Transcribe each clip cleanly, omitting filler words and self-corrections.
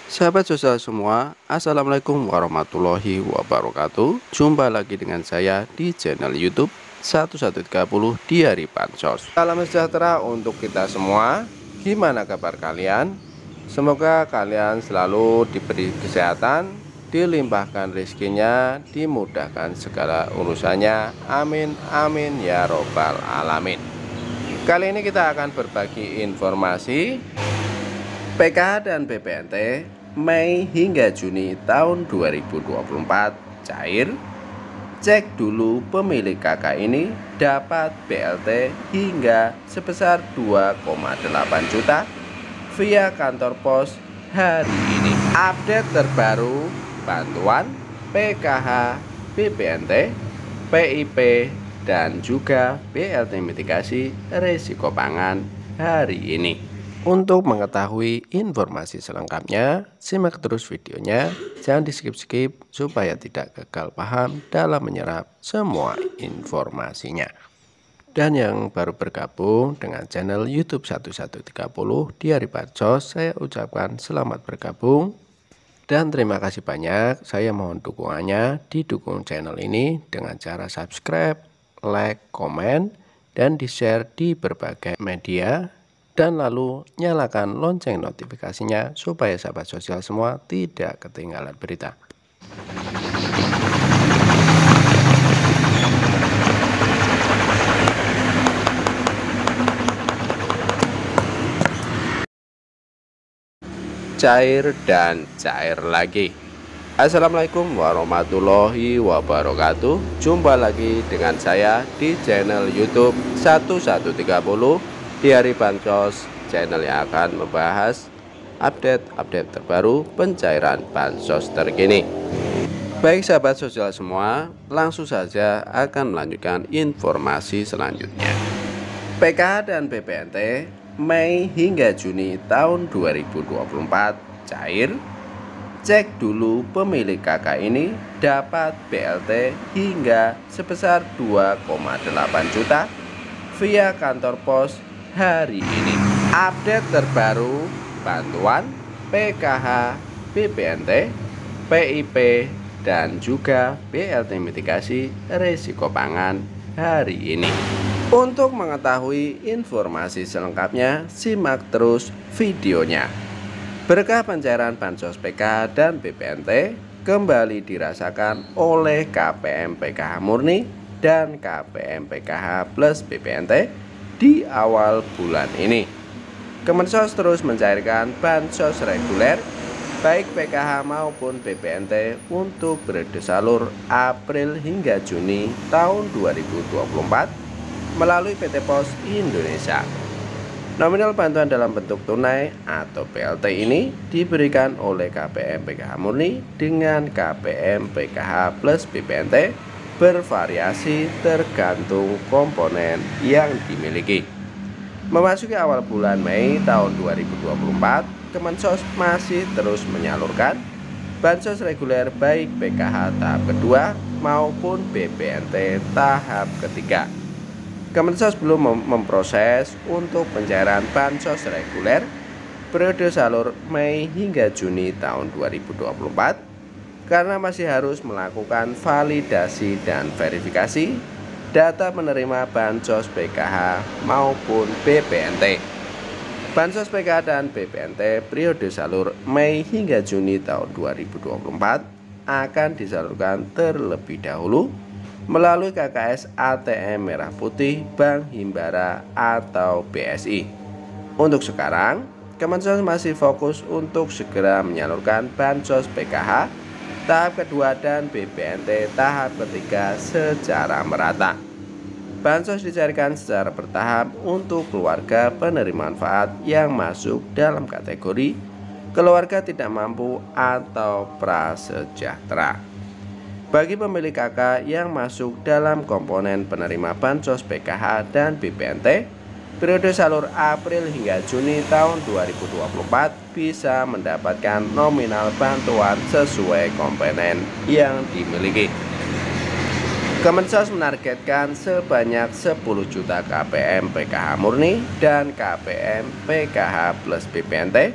Sahabat sosial semua, Assalamualaikum warahmatullahi wabarakatuh. Jumpa lagi dengan saya di channel YouTube 1130 di hari Bansos. Salam sejahtera untuk kita semua. Gimana kabar kalian? Semoga kalian selalu diberi kesehatan, dilimpahkan rezekinya, dimudahkan segala urusannya. Amin amin ya robbal alamin. Kali ini kita akan berbagi informasi PKH dan BPNT Mei hingga Juni tahun 2024 cair. Cek dulu pemilik KK ini dapat BLT hingga sebesar 2,8 juta via kantor pos hari ini. Update terbaru bantuan PKH, BPNT, PIP, dan juga BLT mitigasi risiko pangan hari ini. Untuk mengetahui informasi selengkapnya, simak terus videonya, jangan di skip-skip supaya tidak gagal paham dalam menyerap semua informasinya. Dan yang baru bergabung dengan channel YouTube 1130 di hari Bansos, saya ucapkan selamat bergabung dan terima kasih banyak. Saya mohon dukungannya, didukung channel ini dengan cara subscribe, like, komen, dan di-share di berbagai media. Dan lalu nyalakan lonceng notifikasinya supaya sahabat sosial semua tidak ketinggalan berita. Cair dan cair lagi. Assalamualaikum warahmatullahi wabarakatuh. Jumpa lagi dengan saya di channel YouTube 1130 di hari Bansos, channel yang akan membahas update terbaru pencairan Bansos terkini. Baik sahabat sosial semua, langsung saja akan melanjutkan informasi selanjutnya. PKH dan BPNT Mei hingga Juni tahun 2024 cair. Cek dulu pemilik KK ini dapat BLT hingga sebesar 2,8 juta via kantor pos hari ini. Update terbaru bantuan PKH, BPNT, PIP, dan juga BLT mitigasi risiko pangan hari ini. Untuk mengetahui informasi selengkapnya, simak terus videonya. Berkah pencairan Bansos PKH dan BPNT kembali dirasakan oleh KPM PKH Murni dan KPM PKH plus BPNT di awal bulan ini. Kemensos terus mencairkan bansos reguler baik PKH maupun BPNT untuk periode salur April hingga Juni tahun 2024 melalui PT Pos Indonesia. Nominal bantuan dalam bentuk tunai atau BLT ini diberikan oleh KPM PKH Murni dengan KPM PKH plus BPNT bervariasi tergantung komponen yang dimiliki. Memasuki awal bulan Mei tahun 2024, Kemensos masih terus menyalurkan bansos reguler baik PKH tahap kedua maupun BPNT tahap ketiga. Kemensos belum memproses untuk pencairan bansos reguler periode salur Mei hingga Juni tahun 2024 karena masih harus melakukan validasi dan verifikasi data penerima bansos PKH maupun BPNT. Bansos PKH dan BPNT periode salur Mei hingga Juni tahun 2024 akan disalurkan terlebih dahulu melalui KKS ATM Merah Putih Bank Himbara atau BSI. Untuk sekarang, Kemensos masih fokus untuk segera menyalurkan bansos PKH tahap kedua dan BPNT tahap ketiga secara merata. Bansos dicairkan secara bertahap untuk keluarga penerima manfaat yang masuk dalam kategori keluarga tidak mampu atau prasejahtera. Bagi pemilik KK yang masuk dalam komponen penerima bansos PKH dan BPNT periode salur April hingga Juni tahun 2024 bisa mendapatkan nominal bantuan sesuai komponen yang dimiliki. Kemensos menargetkan sebanyak 10 juta KPM PKH murni dan KPM PKH plus BPNT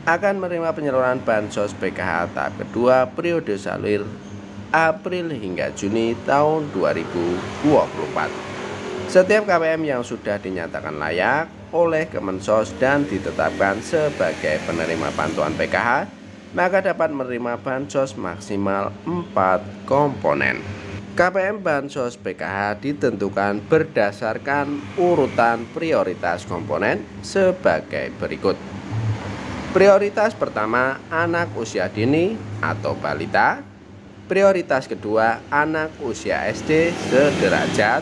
akan menerima penyaluran Bansos PKH tahap kedua periode salur April hingga Juni tahun 2024. Setiap KPM yang sudah dinyatakan layak oleh Kemensos dan ditetapkan sebagai penerima bantuan PKH, maka dapat menerima Bansos maksimal 4 komponen. KPM Bansos PKH ditentukan berdasarkan urutan prioritas komponen sebagai berikut. Prioritas pertama, anak usia dini atau balita. Prioritas kedua, anak usia SD sederajat.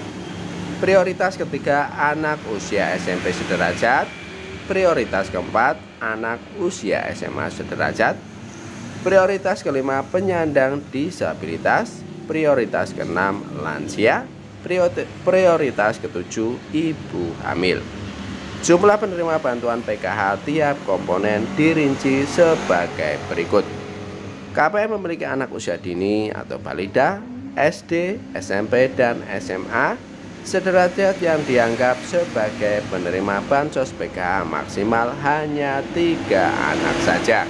Prioritas ketiga, anak usia SMP sederajat. Prioritas keempat, anak usia SMA sederajat. Prioritas kelima, penyandang disabilitas. Prioritas keenam, lansia. Prioritas ketujuh, ibu hamil. Jumlah penerima bantuan PKH tiap komponen dirinci sebagai berikut. KPM memiliki anak usia dini atau balita, SD, SMP, dan SMA sederajat yang dianggap sebagai penerima Bansos PKH maksimal hanya 3 anak saja.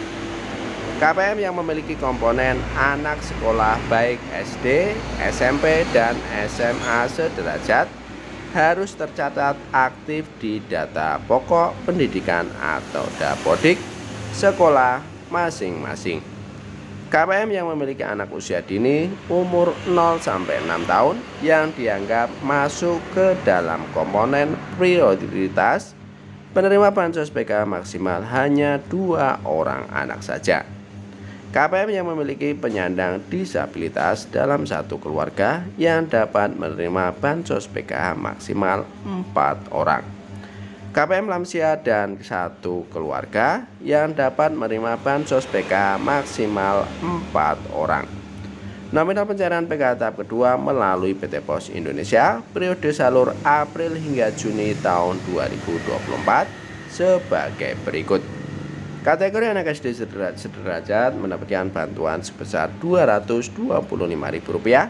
KPM yang memiliki komponen anak sekolah baik SD, SMP, dan SMA sederajat harus tercatat aktif di data pokok pendidikan atau Dapodik sekolah masing-masing. KPM yang memiliki anak usia dini umur 0-6 tahun yang dianggap masuk ke dalam komponen prioritas penerima Bansos PKH maksimal hanya 2 orang anak saja. KPM yang memiliki penyandang disabilitas dalam satu keluarga yang dapat menerima Bansos PKH maksimal 4 orang. KPM lansia dan satu keluarga yang dapat menerima Bansos PKH maksimal 4 orang. Nominal pencairan PKH tahap kedua melalui PT Pos Indonesia periode salur April hingga Juni tahun 2024 sebagai berikut. Kategori anak SD sederajat mendapatkan bantuan sebesar Rp225.000.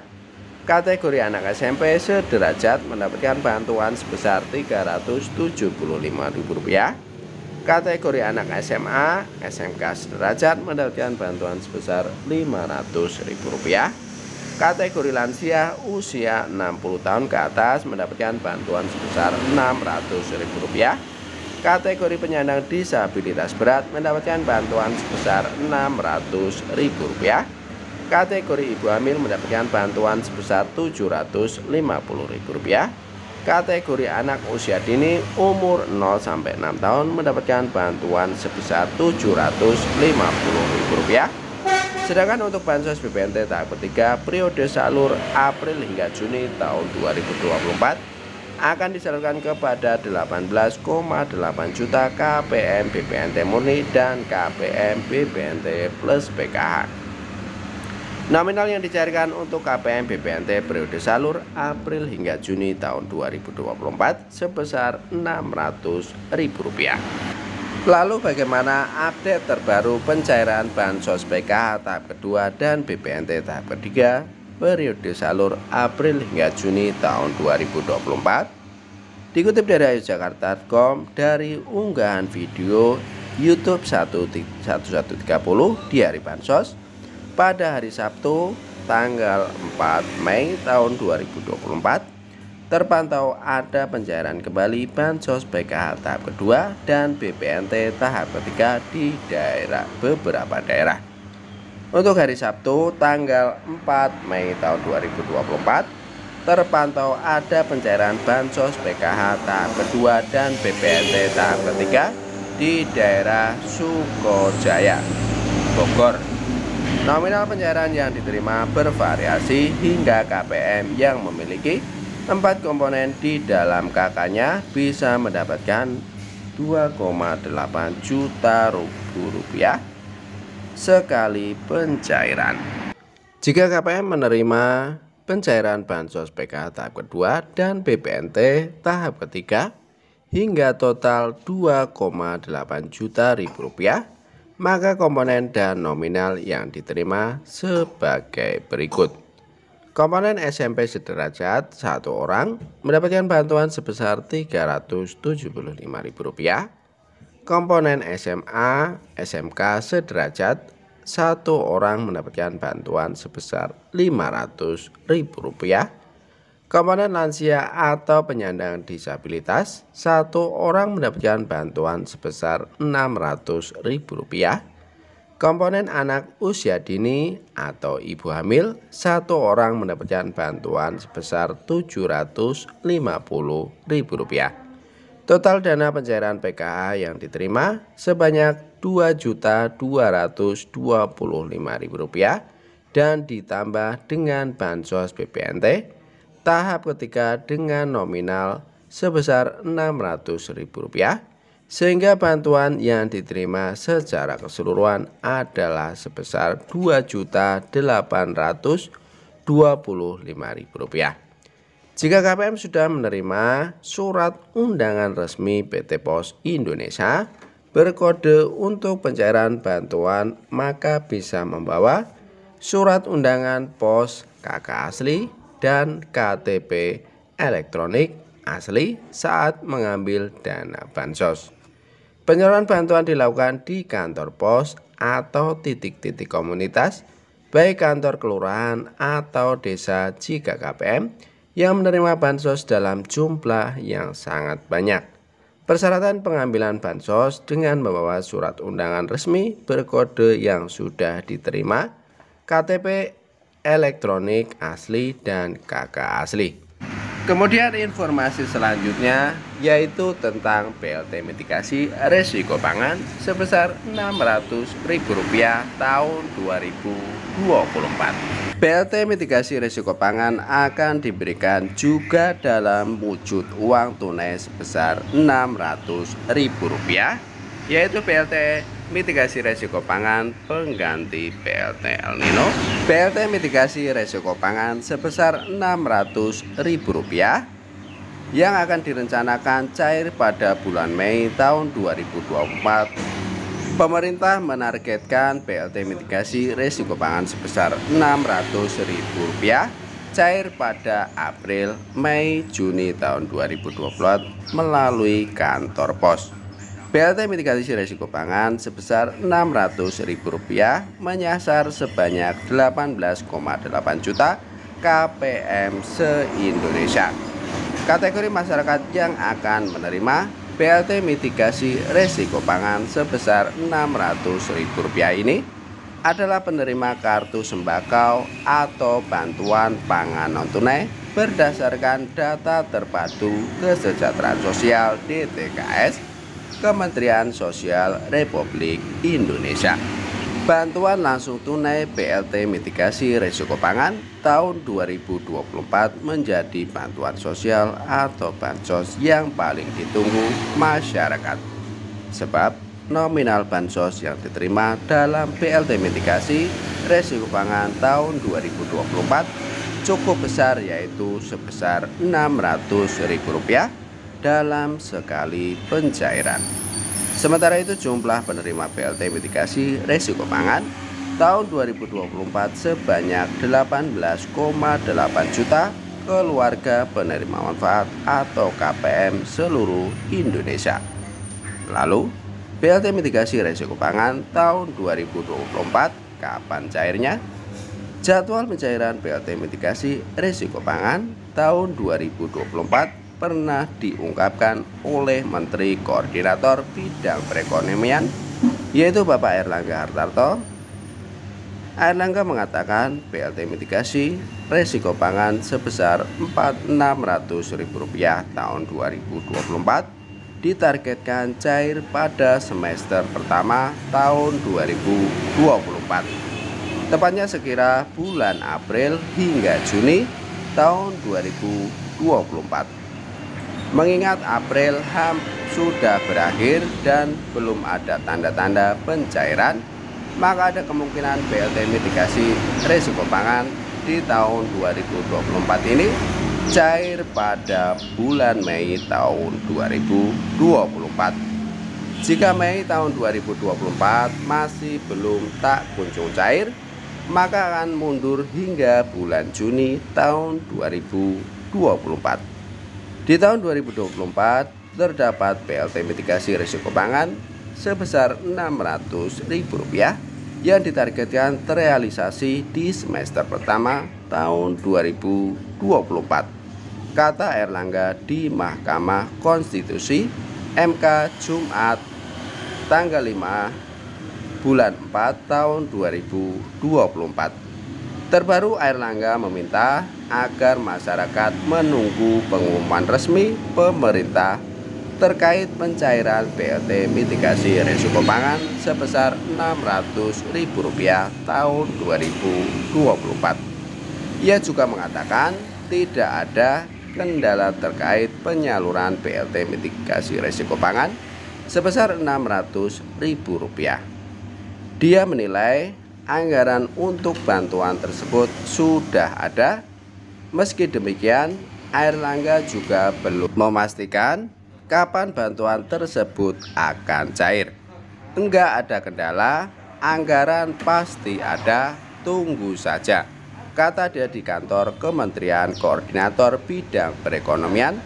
Kategori anak SMP sederajat mendapatkan bantuan sebesar Rp375.000. Kategori anak SMA, SMK sederajat mendapatkan bantuan sebesar Rp500.000. Kategori lansia usia 60 tahun ke atas mendapatkan bantuan sebesar Rp600.000. Kategori penyandang disabilitas berat mendapatkan bantuan sebesar Rp600.000. Kategori ibu hamil mendapatkan bantuan sebesar Rp750.000. Kategori anak usia dini umur 0-6 tahun mendapatkan bantuan sebesar Rp750.000. Sedangkan untuk Bansos BPNT tahap ketiga periode salur April hingga Juni tahun 2024 akan disalurkan kepada 18,8 juta KPM BPNT murni dan KPM BPNT plus PKH. Nominal yang dicairkan untuk KPM BPNT periode salur April hingga Juni tahun 2024 sebesar Rp600.000. Lalu bagaimana update terbaru pencairan Bansos PKH tahap kedua dan BPNT tahap ketiga periode salur April hingga Juni tahun 2024? Dikutip dari ayujakarta.com dari unggahan video YouTube 1130 di hari Bansos pada hari Sabtu tanggal 4 Mei tahun 2024 terpantau ada pencairan kembali Bansos PKH tahap kedua dan BPNT tahap ketiga di beberapa daerah. Untuk hari Sabtu tanggal 4 Mei tahun 2024 terpantau ada pencairan Bansos PKH tahap kedua dan BPNT tahap ketiga di daerah Sukojaya, Bogor. Nominal pencairan yang diterima bervariasi hingga KPM yang memiliki 4 komponen di dalam KK-nya bisa mendapatkan 2,8 juta rupiah sekali pencairan. Jika KPM menerima pencairan Bansos PKH tahap kedua dan BPNT tahap ketiga hingga total 2,8 juta rupiah, maka komponen dan nominal yang diterima sebagai berikut. Komponen SMP sederajat 1 orang mendapatkan bantuan sebesar Rp375.000. Komponen SMA, SMK sederajat, satu orang mendapatkan bantuan sebesar Rp500.000. Komponen lansia atau penyandang disabilitas, satu orang mendapatkan bantuan sebesar Rp600.000. Komponen anak usia dini atau ibu hamil, satu orang mendapatkan bantuan sebesar Rp750.000. Total dana pencairan PKH yang diterima sebanyak Rp2.225.000 dan ditambah dengan bansos BPNT tahap ketiga dengan nominal sebesar Rp600.000, sehingga bantuan yang diterima secara keseluruhan adalah sebesar Rp2.825.000. Jika KPM sudah menerima surat undangan resmi PT Pos Indonesia berkode untuk pencairan bantuan, maka bisa membawa surat undangan pos KK asli dan KTP elektronik asli saat mengambil dana bansos. Penyaluran bantuan dilakukan di kantor pos atau titik-titik komunitas, baik kantor kelurahan atau desa jika KPM yang menerima bansos dalam jumlah yang sangat banyak. Persyaratan pengambilan bansos dengan membawa surat undangan resmi berkode yang sudah diterima, KTP elektronik asli dan KK asli. Kemudian informasi selanjutnya yaitu tentang BLT mitigasi resiko pangan sebesar Rp600.000 tahun 2024. BLT mitigasi risiko pangan akan diberikan juga dalam wujud uang tunai sebesar Rp600.000, yaitu BLT mitigasi risiko pangan pengganti BLT El Nino, BLT mitigasi risiko pangan sebesar Rp600.000 yang akan direncanakan cair pada bulan Mei tahun 2024. Pemerintah menargetkan BLT mitigasi risiko pangan sebesar Rp600.000 cair pada April, Mei, Juni tahun 2024 melalui kantor pos. BLT mitigasi risiko pangan sebesar Rp600.000 menyasar sebanyak 18,8 juta KPM se-Indonesia. Kategori masyarakat yang akan menerima BLT mitigasi risiko pangan sebesar Rp600.000 ini adalah penerima kartu sembako atau bantuan pangan non-tunai berdasarkan data terpadu kesejahteraan sosial DTKS Kementerian Sosial Republik Indonesia. Bantuan langsung tunai BLT mitigasi risiko pangan tahun 2024 menjadi bantuan sosial atau bansos yang paling ditunggu masyarakat. Sebab nominal bansos yang diterima dalam BLT mitigasi risiko pangan tahun 2024 cukup besar, yaitu sebesar Rp600.000 dalam sekali pencairan. Sementara itu jumlah penerima BLT mitigasi risiko pangan tahun 2024 sebanyak 18,8 juta keluarga penerima manfaat atau KPM seluruh Indonesia. Lalu BLT mitigasi risiko pangan tahun 2024 kapan cairnya? Jadwal pencairan BLT mitigasi risiko pangan tahun 2024 pernah diungkapkan oleh Menteri Koordinator Bidang Perekonomian, yaitu Bapak Airlangga Hartarto. Airlangga mengatakan BLT mitigasi risiko pangan sebesar Rp4.600.000 tahun 2024 ditargetkan cair pada semester pertama tahun 2024, tepatnya sekira bulan April hingga Juni tahun 2024. Mengingat April sudah berakhir dan belum ada tanda-tanda pencairan, maka ada kemungkinan BLT mitigasi risiko pangan di tahun 2024 ini cair pada bulan Mei tahun 2024. Jika Mei tahun 2024 masih belum tak kunjung cair, maka akan mundur hingga bulan Juni tahun 2024. Di tahun 2024 terdapat BLT mitigasi risiko pangan sebesar Rp600.000 yang ditargetkan terrealisasi di semester pertama tahun 2024, kata Erlangga di Mahkamah Konstitusi MK Jumat tanggal 5 bulan 4 tahun 2024. Terbaru, Erlangga meminta agar masyarakat menunggu pengumuman resmi pemerintah terkait pencairan BLT mitigasi risiko pangan sebesar Rp600.000 tahun 2024. Ia juga mengatakan tidak ada kendala terkait penyaluran BLT mitigasi risiko pangan sebesar Rp600.000. Dia menilai anggaran untuk bantuan tersebut sudah ada. Meski demikian, Erlangga juga belum memastikan kapan bantuan tersebut akan cair. Enggak ada kendala, anggaran pasti ada, tunggu saja, kata dia di kantor Kementerian Koordinator Bidang Perekonomian,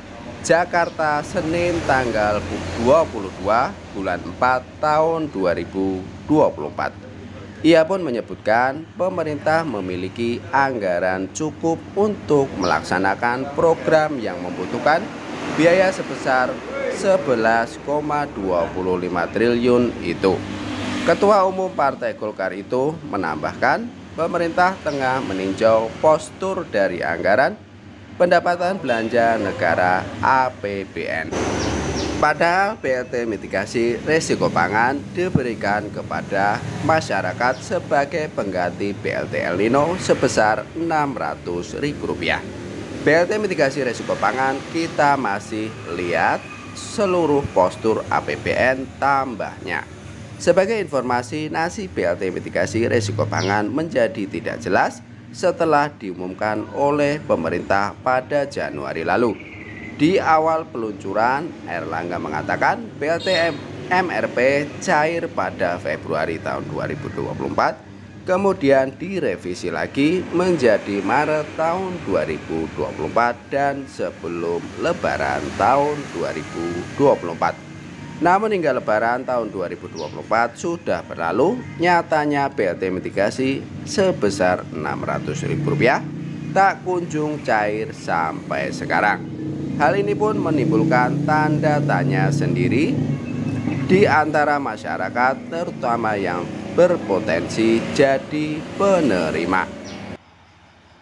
Jakarta, Senin tanggal 22 bulan 4 tahun 2024. Ia pun menyebutkan pemerintah memiliki anggaran cukup untuk melaksanakan program yang membutuhkan biaya sebesar 11,25 triliun itu. Ketua Umum Partai Golkar itu menambahkan pemerintah tengah meninjau postur dari anggaran pendapatan belanja negara APBN. Padahal BLT mitigasi risiko pangan diberikan kepada masyarakat sebagai pengganti BLT El Nino sebesar Rp600.000. BLT mitigasi risiko pangan kita masih lihat seluruh postur APBN tambahnya. Sebagai informasi, nasib BLT mitigasi risiko pangan menjadi tidak jelas setelah diumumkan oleh pemerintah pada Januari lalu. Di awal peluncuran, Erlangga mengatakan BLT MRP cair pada Februari tahun 2024, kemudian direvisi lagi menjadi Maret tahun 2024 dan sebelum Lebaran tahun 2024. Namun hingga Lebaran tahun 2024 sudah berlalu, nyatanya BLT mitigasi sebesar Rp600.000 tak kunjung cair sampai sekarang. Hal ini pun menimbulkan tanda tanya sendiri di antara masyarakat, terutama yang berpotensi jadi penerima.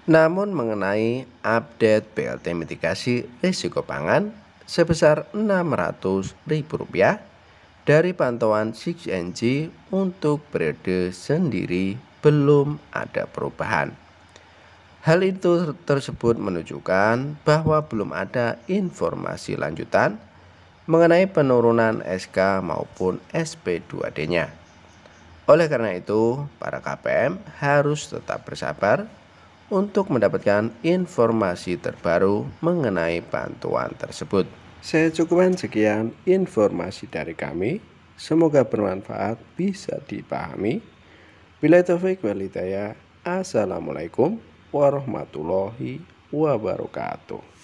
Namun mengenai update BLT mitigasi risiko pangan sebesar Rp600.000 dari pantauan 6NG untuk periode sendiri belum ada perubahan. Hal itu tersebut menunjukkan bahwa belum ada informasi lanjutan mengenai penurunan SK maupun SP2D-nya. Oleh karena itu, para KPM harus tetap bersabar untuk mendapatkan informasi terbaru mengenai bantuan tersebut. Saya cukupkan sekian informasi dari kami. Semoga bermanfaat, bisa dipahami. Billahi taufiq wal hidayah. Assalamualaikum warahmatullahi wabarakatuh.